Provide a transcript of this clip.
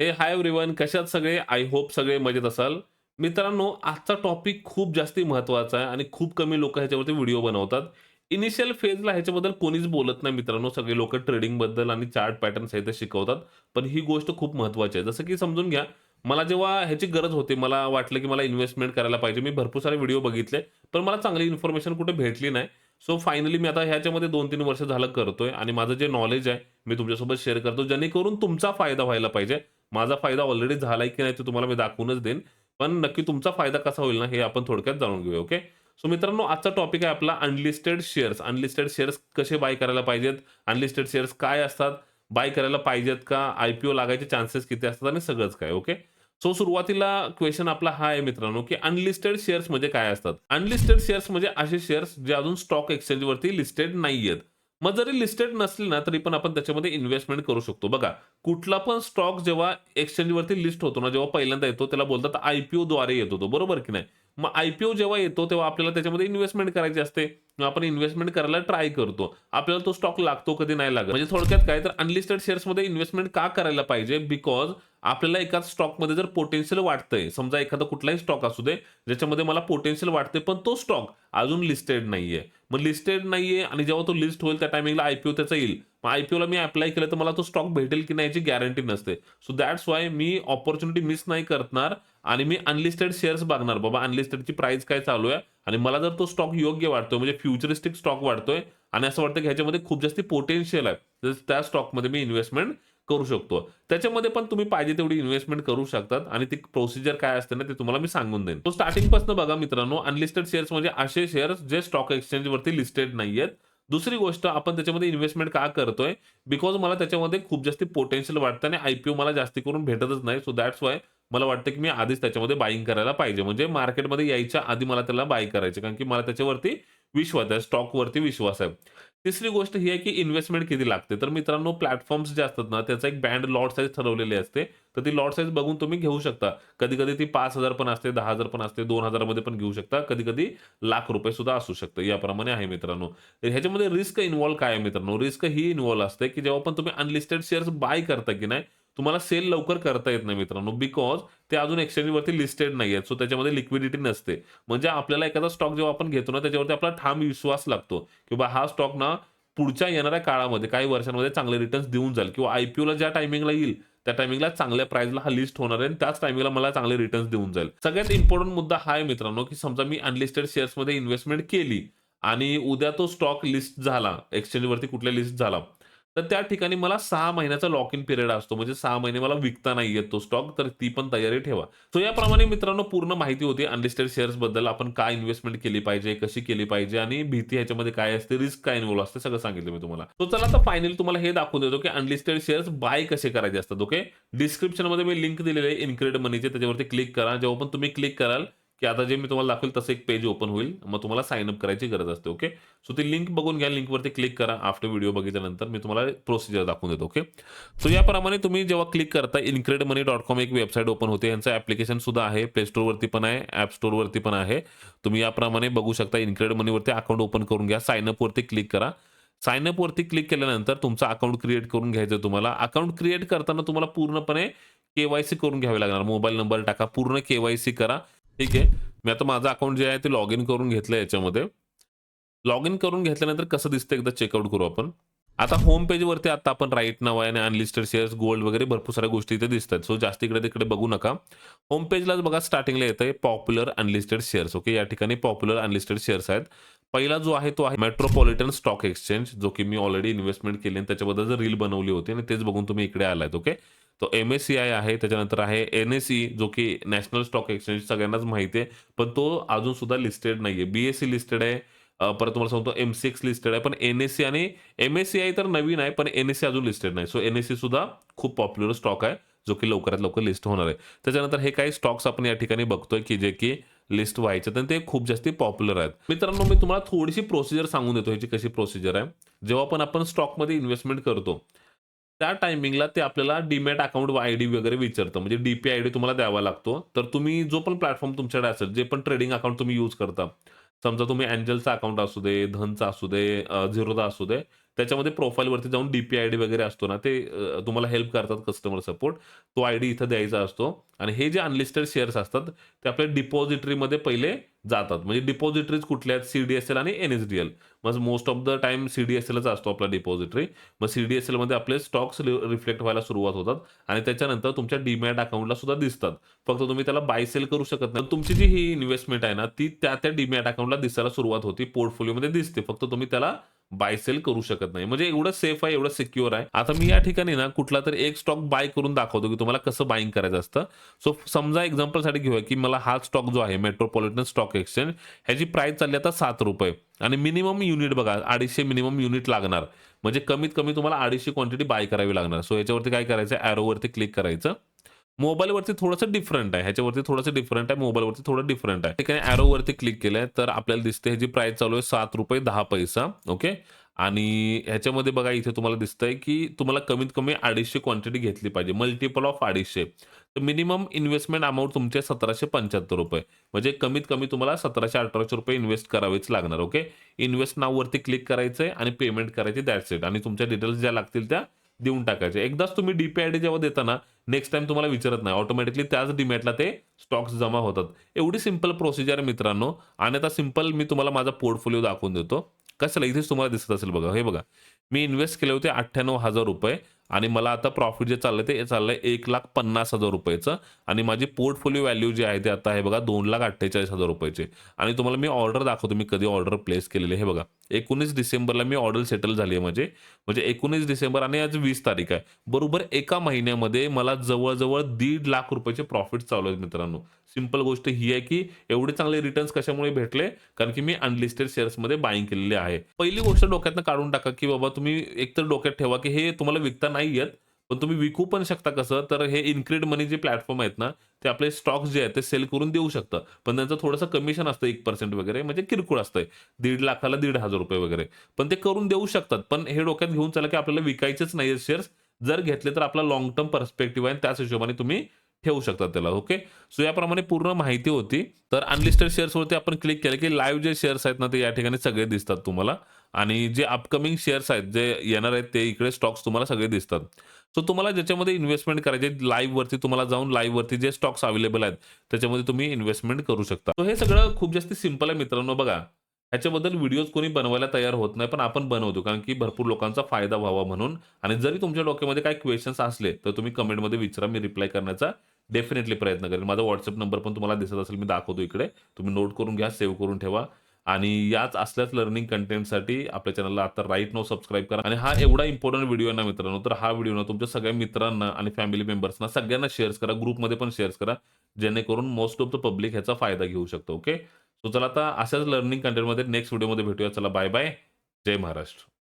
हे hi everyone, कशात सगळे? आय होप सगळे मजेत असाल. मित्रांनो, आजचा टॉपिक खूप जास्ती महत्त्वाचा आहे आणि खूप कमी लोकं ह्याच्यावरती व्हिडिओ बनवतात. इनिशियल फेजला ह्याच्याबद्दल कोणीच बोलत नाही मित्रांनो. सगळे लोकं ट्रेडिंगबद्दल आणि चार्ट पॅटर्न सहित शिकवतात. पण ही गोष्ट खूप महत्त्वाची आहे. जसं की समजून घ्या, मला जेव्हा ह्याची गरज होती, मला वाटलं की मला इन्व्हेस्टमेंट करायला पाहिजे. मी भरपूर सारे व्हिडिओ बघितले, पण मला चांगली इन्फॉर्मेशन कुठे भेटली नाही. सो फायनली मी आता ह्याच्यामध्ये 2-3 वर्ष झालं करतोय आणि माझं जे नॉलेज आहे, मी तुमच्यासोबत शेअर करतो, जेणेकरून तुमचा फायदा व्हायला पाहिजे. माझा फायदा ऑलरेडी झालाय की नाही ते तुम्हाला मी दाखवूनच देईन. पण नक्की तुमचा फायदा कसा होईल ना, हे आपण थोडक्यात जाणून घेऊया. ओके. सो मित्रांनो, आजचा टॉपिक आहे आपला अनलिस्टेड शेअर्स. अनलिस्टेड शेअर्स कसे बाय करायला पाहिजेत? अनलिस्टेड शेअर्स काय असतात? बाय करायला पाहिजेत का? आय-पी-ओ लागायचे चान्सेस किती असतात? आणि सगळंच काय. ओके. सो सुरुवातीला क्वेशन आपला हा आहे मित्रांनो, की अनलिस्टेड शेअर्स म्हणजे काय असतात? अनलिस्टेड शेअर्स म्हणजे असे शेअर्स जे अजून स्टॉक एक्सचेंजवरती लिस्टेड नाहीयेत. मग जरी लिस्टेड नसले ना, तरी पण आपण त्याच्यामध्ये इन्व्हेस्टमेंट करू शकतो. बघा, कुठला पण स्टॉक जेव्हा एक्सचेंजवरती लिस्ट होतो ना, जेव्हा पहिल्यांदा येतो त्याला बोलतात आय-पी-ओद्वारे येतो तो, बरोबर की नाही? मग आय-पी-ओ जेव्हा येतो तेव्हा आपल्याला त्याच्यामध्ये इन्व्हेस्टमेंट करायची असते. मग आपण इन्व्हेस्टमेंट करायला ट्राय करतो. आपल्याला तो स्टॉक लागतो कधी नाही लागत. म्हणजे थोडक्यात काय तर अनलिस्टेड शेअर्समध्ये इन्व्हेस्टमेंट का करायला पाहिजे? बिकॉज आपल्याला एकाच स्टॉकमध्ये जर पोटेन्शियल वाटतंय, समजा एखादा कुठलाही स्टॉक असू दे, ज्याच्यामध्ये मला पोटेन्शियल वाटते, पण तो स्टॉक अजून लिस्टेड नाहीये. मग लिस्टेड नाहीये आणि जेव्हा तो लिस्ट होईल त्या टायमिंगला आय-पी-ओ त्याचा येईल. मग आय-पी-ओला मी अप्लाय केलं तर मला तो स्टॉक भेटेल की नाही याची गॅरंटी नसते. सो दॅट्स व्हाय मी अपॉर्च्युनिटी मिस नाही करणार आणि मी अनलिस्टेड शेअर्स बघणार. बाबा अनलिस्टेडची प्राइस काय चालू आहे आणि मला जर तो स्टॉक योग्य वाटतोय म्हणजे फ्युचरिस्टिक स्टॉक वाटतोय आणि असं वाटतं की ह्याच्यामध्ये खूप जास्त पोटेन्शियल आहे. तर त्या स्टॉकमध्ये मी इन्व्हेस्टमेंट करू शकतो. त्याच्यामध्ये पण तुम्ही पाहिजे तेवढी इन्व्हेस्टमेंट करू शकतात आणि ती प्रोसिजर काय असते ना, ते तुम्हाला मी सांगून देईन. तो स्टार्टिंगपासून बघा मित्रांनो, अनलिस्टेड शेअर्स म्हणजे असे शेअर्स जे स्टॉक एक्सचेंजवरती लिस्टेड नाहीयेत. दुसरी गोष्ट आपण त्याच्यामध्ये इन्व्हेस्टमेंट का करतोय? बिकॉज मला त्याच्यामध्ये खूप जास्त पोटेन्शियल वाटतं आणि आय-पी-ओ मला जास्ती करून भेटतच नाही. सो दॅट्स व्हाय मला वाटतं की मी आधीच त्याच्यामध्ये बायिंग करायला पाहिजे. म्हणजे मार्केटमध्ये यायच्या आधी मला त्याला बाय करायचे. कारण की मला त्याच्यावरती विश्वास आहे, स्टॉकवरती विश्वास आहे. तिसरी गोष्ट ही आहे की इन्व्हेस्टमेंट किती लागते. तर मित्रांनो, प्लॅटफॉर्म्स जे असतात ना, त्याचा एक बँड लॉट साइज ठरवलेली असते. तर ती लॉट साइज बघून तुम्ही घेऊ शकता. कधी-कधी ती 5,000 पण असते, 10,000 पण असते, 2,000 मध्ये पण घेऊ शकता. कधी-कधी लाख रुपये सुद्धा असू शकतं. याप्रमाणे आहे मित्रांनो. तर ह्याच्यामध्ये रिस्क इन्व्हॉल्व काय आहे मित्रांनो? रिस्क ही इन्व्हॉल्व असते की जेव्हा पण तुम्ही अनलिस्टेड शेअर्स बाय करता की नाही, तुम्हाला सेल लवकर करता येत नाही मित्रांनो. बिकॉज ते अजून एक्सचेंजवरती लिस्टेड नाहीयेत. सो त्याच्यामध्ये लिक्विडिटी नसते. म्हणजे आपल्याला एखादा स्टॉक जेव्हा आपण घेतो ना, त्याच्यावरती आपला ठाम विश्वास लागतो, की बा हा स्टॉक ना पुढच्या येणाऱ्या काळामध्ये काही वर्षांमध्ये चांगले रिटर्न्स देऊन जाईल किंवा आय-पी-ओला ज्या टायमिंगला येईल, त्या टायमिंगला चांगल्या प्राइसला हा लिस्ट होणार आहे आणि त्याच टायमिंगला मला चांगले रिटर्न्स देऊन जाईल. सगळ्यात इम्पोर्टंट मुद्दा हा आहे मित्रांनो, की समजा मी अनलिस्टेड शेअर्समध्ये इन्व्हेस्टमेंट केली आणि उद्या तो स्टॉक लिस्ट झाला, एक्सचेंजवरती कुठल्या लिस्ट झाला, तर त्या ठिकाणी मला 6 महिन्याचा लॉक इन पिरियड असतो. म्हणजे 6 महिने मला विकता नाही येत तो स्टॉक, तर ती पण तयारी ठेवा. सो याप्रमाणे मित्रांनो पूर्ण माहिती होती अनलिस्टेड शेअर्सबद्दल. आपण काय इन्व्हेस्टमेंट केली पाहिजे, कशी केली पाहिजे आणि भीती ह्याच्यामध्ये काय असते, रिस्क काय इन्व्हॉल्व असते, सगळं सांगितलं मी तुम्हाला. तो चला आता फायनली तुम्हाला हे दाखवून देतो, की अनलिस्टेड शेअर्स बाय कसे करायचे असतात. ओके. डिस्क्रिप्शनमध्ये मी लिंक दिलेली आहे इन्क्रेड मनीचे, त्याच्यावरती क्लिक करा. जेव्हा पण तुम्ही क्लिक कराल, की आता जे मी तुम्हाला दाखवेल तसं एक पेज ओपन होईल. मग तुम्हाला साइन अप करायची गरज असते. ओके. सो ती लिंक बघून घ्या. लिंकवरती क्लिक करा. आफ्टर व्हिडिओ बघितल्यानंतर मी तुम्हाला प्रोसिजर दाखवून देतो. ओके. सो याप्रमाणे तुम्ही जेव्हा क्लिक करता incredmoney.com एक वेबसाईट ओपन होते. यांचं ॲप्लिकेशन सुद्धा आहे. प्ले स्टोअरवरती पण आहे, ॲप स्टोअरवरती पण आहे. तुम्ही याप्रमाणे बघू शकता. इन्क्रेड मनीवरती अकाउंट ओपन करून घ्या. साइन अपवरती क्लिक करा. साइन अपवरती क्लिक केल्यानंतर तुमचं अकाउंट क्रिएट करून घ्यायचं तुम्हाला. अकाउंट क्रिएट करताना तुम्हाला पूर्णपणे के-वाय-सी करून घ्यावे लागणार. मोबाईल नंबर टाका. पूर्ण के-वाय-सी करा. ठीक आहे. मी आता माझं अकाउंट जे आहे ते लॉग इन करून घेतलं याच्यामध्ये. लॉग इन करून घेतल्यानंतर कसं दिसतं एकदा चेकआउट करू आपण. आता होम पेजवरती आता आपण राइट नाव आहे आणि अनलिस्टेड शेअर्स, गोल्ड वगैरे भरपूर साऱ्या गोष्टी इथे दिसतात. सो जास्त इकडे-तिकडे बघू नका. होम पेजलाच बघा स्टार्टिंगला येतंय पॉप्युलर अनलिस्टेड शेअर्स. ओके. या ठिकाणी पॉप्युलर अनलिस्टेड शेअर्स आहेत. पहिला जो आहे तो आहे मेट्रोपॉलिटन स्टॉक एक्सचेंज, जो की मी ऑलरेडी इन्व्हेस्टमेंट केली आणि त्याच्याबद्दल रील बनवली होती आणि तेच बघून तुम्ही इकडे आलात. ओके. तो एम-एस-सी-आय आहे. त्याच्यानंतर आहे एन-एस-ई, जो की नॅशनल स्टॉक एक्सचेंज सगळ्यांनाच माहिती आहे. पण तो अजून सुद्धा लिस्टेड नाहीये. बी-एस-ई लिस्टेड आहे. परत तुम्हाला सांगतो एम-सी-एक्स लिस्टेड आहे. पण एन-एस-सी आणि एम-एस-सी-आय तर नवीन आहे, पण एन-एस-सी अजून लिस्टेड नाही. सो एन-एस-सी सुद्धा खूप पॉप्युलर स्टॉक आहे, जो की लवकरात लवकर लिस्ट होणार आहे. त्याच्यानंतर हे काही स्टॉक्स आपण या ठिकाणी बघतोय, की जे की लिस्ट व्हायचे आणि ते खूप जास्त पॉप्युलर आहेत. मित्रांनो, मी तुम्हाला थोडीशी प्रोसिजर सांगून देतो, ह्याची कशी प्रोसिजर आहे. जेव्हा पण आपण स्टॉकमध्ये इन्व्हेस्टमेंट करतो, त्या टायमिंगला ते आपल्याला डीमॅट अकाउंट आयडी वगैरे विचारतं. म्हणजे डी-पी आयडी तुम्हाला द्यावा लागतो. तर तुम्ही जो पण प्लॅटफॉर्म तुमच्याकडे असेल, जे पण ट्रेडिंग अकाउंट तुम्ही यूज करता. समजा तुम्ही एंजलचा अकाउंट असू दे, धनचा असू दे, झिरोदा असू दे. त्याच्यामध्ये प्रोफाईलवरती जाऊन डी-पी-आय-डी वगैरे असतो ना, ते तुम्हाला हेल्प करतात कस्टमर सपोर्ट. तो आयडी इथं द्यायचा असतो आणि हे जे अनलिस्टेड शेअर्स असतात, ते आपल्या डिपॉझिटरीमध्ये पहिले जातात. म्हणजे डिपॉझिटरीज कुठल्या आहेत? सी-डी-एस-एल आणि एन-एस-डी-एल. मग मोस्ट ऑफ द टाईम सी-डी-एस-एलच असतो आपला डिपॉझिटरी. मग सी-डी-एस-एलमध्ये आपले स्टॉक्स रिफ्लेक्ट व्हायला सुरुवात होतात आणि त्याच्यानंतर तुमच्या डीमॅट अकाउंटला सुद्धा दिसतात. फक्त तुम्ही त्याला बाय सेल करू शकत नाही. तुमची जी ही इन्व्हेस्टमेंट आहे ना, ती त्या डीमॅट अकाउंटला दिसायला सुरुवात होती. पोर्टफोलिओमध्ये दिसते. फक्त तुम्ही त्याला बाय सेल करू शकत नाही. म्हणजे एवढं सेफ आहे, एवढं सिक्युअर आहे. आता मी या ठिकाणी ना कुठलातरी एक स्टॉक बाय करून दाखवतो, की तुम्हाला कसं बायिंग करायचं असतं. सो समजा एक्झाम्पलसाठी घेऊया, की मला हा स्टॉक जो आहे मेट्रोपॉलिटन स्टॉक एक्सचेंज ह्याची प्राइस चालली आता ₹7 आणि मिनिमम युनिट बघा 250 मिनिमम युनिट लागणार. म्हणजे कमीत कमी तुम्हाला 250 क्वांटिटी बाय करावी लागणार. सो याच्यावरती काय करायचं एरोवरती क्लिक करायचं. मोबाईलवरती थोडंसं डिफरंट आहे. ह्याच्यावरती थोडंसं डिफरंट आहे. मोबाईलवरती थोडं डिफरंट आहे. ठिकाणी एरोवरती क्लिक केलंय तर आपल्याला दिसते ह्याची प्राइस चालू आहे ₹7.10 ओके. आणि ह्याच्यामध्ये बघा इथे तुम्हाला दिसतंय, की तुम्हाला कमीत कमी 250 क्वांटिटी घेतली पाहिजे. Multiple of 250. तर मिनिमम इन्व्हेस्टमेंट अमाउंट तुमचे ₹1775 म्हणजे कमीत कमी तुम्हाला ₹1700-1800 इन्व्हेस्ट करावेच लागणार. ओके. इन्व्हेस्ट नाववरती क्लिक करायचंय आणि पेमेंट करायची दॅट्स इट आणि तुमच्या डिटेल्स ज्या लागतील त्या देऊन टाकायचे. एकदाच तुम्ही डी-पी-आय-डी जेव्हा देता ना, नेक्स्ट टाईम तुम्हाला विचारत नाही. ऑटोमॅटिकली त्याच डीमॅटला ते स्टॉक्स जमा होतात. एवढी सिंपल प्रोसिजर आहे मित्रांनो आणि आता सिंपल मी तुम्हाला माझा पोर्टफोलिओ दाखवून देतो. कशाला इथेच तुम्हाला दिसत असेल बघा. हे बघा. मी इन्व्हेस्ट केले होते ₹98,000 आणि मला आता प्रॉफिट जे चाललंय ते चाललंय ₹1,50,000 आणि माझी पोर्टफोलिओ व्हॅल्यू जी आहे ते आता आहे बघा ₹2,48,000 आणि तुम्हाला मी ऑर्डर दाखवतो मी कधी ऑर्डर प्लेस केलेली हे बघा. 19 डिसेंबरला मी ऑर्डर सेटल झाली आहे माझी. म्हणजे 19 डिसेंबर आणि आज 20 तारीख आहे. बरोबर एका महिन्यामध्ये मला जवळ-जवळ ₹1,50,000 चे प्रॉफिट चालू आहेत मित्रांनो. सिंपल गोष्ट ही आहे, की एवढे चांगले रिटर्न्स कशामुळे भेटले? कारण की मी अनलिस्टेड शेअर्समध्ये बायिंग केलेले आहे. पहिली गोष्ट डोक्यातनं काढून टाका, की बाबा तुम्ही एकतर डोक्यात ठेवा, की हे तुम्हाला विकता नाही येत, पण तुम्ही विकू पण शकता कसं? तर हे इन्क्रीड मनी जे प्लॅटफॉर्म आहेत ना, ते आपले स्टॉक्स जे आहेत ते सेल करून देऊ शकतात. पण त्यांचं थोडंसं कमिशन असतं 1% वगैरे म्हणजे किरकोळ असतंय. 1,50,000ला ₹1,500 वगैरे. पण ते करून देऊ शकतात. पण हे डोक्यात घेऊन चला, की आपल्याला विकायचेच नाहीये शेअर्स. जर घेतले तर आपला लाँग टर्म पर्स्पेक्टिव्ह आहे आणि त्याच हिशोबाने तुम्ही ठेवू शकता त्याला. ओके. सो याप्रमाणे पूर्ण माहिती होती. तर अनलिस्टेड शेअर्सवरती आपण क्लिक केलं, की लाईव्ह जे शेअर्स आहेत ना, ते या ठिकाणी सगळे दिसतात तुम्हाला आणि जे अपकमिंग शेअर्स आहेत, जे येणार आहेत, ते इकडे स्टॉक्स तुम्हाला सगळे दिसतात. सो तुम्हाला ज्याच्यामध्ये इन्व्हेस्टमेंट करायची लाईव्हवरती तुम्हाला जाऊन लाईव्हवरती जे स्टॉक्स अवेलेबल आहेत, त्याच्यामध्ये तुम्ही इन्व्हेस्टमेंट करू शकता. सो हे सगळं खूप जास्त सिंपल आहे मित्रांनो. बघा, ह्याच्याबद्दल व्हिडिओज कोणी बनवायला तयार होत नाही, पण आपण बनवतो कारण की भरपूर लोकांचा फायदा व्हावा म्हणून आणि जरी तुमच्या डोक्यामध्ये काही क्वेशन्स असले, तर तुम्ही कमेंटमध्ये विचारा. मी रिप्लाय करण्याचा डेफिनेटली प्रयत्न करेन. माझा WhatsApp नंबर पण तुम्हाला दिसत असेल, मी दाखवतो इकडे. तुम्ही नोट करून घ्या, सेव्ह करून ठेवा आणि याच असल्याच लर्निंग कंटेंटसाठी आपल्या चॅनलला आता राइट नाऊ सबस्क्राईब करा आणि हा एवढा इम्पोर्टंट व्हिडिओ आहे ना मित्रांनो, तर हा व्हिडिओ ना तुमच्या सगळ्या मित्रांना आणि फॅमिली मेंबर्सना सगळ्यांना शेअर करा. ग्रुपमध्ये पण शेअर करा. जेणेकरून मोस्ट ऑफ द पब्लिक ह्याचा फायदा घेऊ शकतो. ओके. सो चला आता अशाच लर्निंग कंटेंटमध्ये नेक्स्ट व्हिडिओमध्ये भेटूया. चला बाय बाय. जय महाराष्ट्र.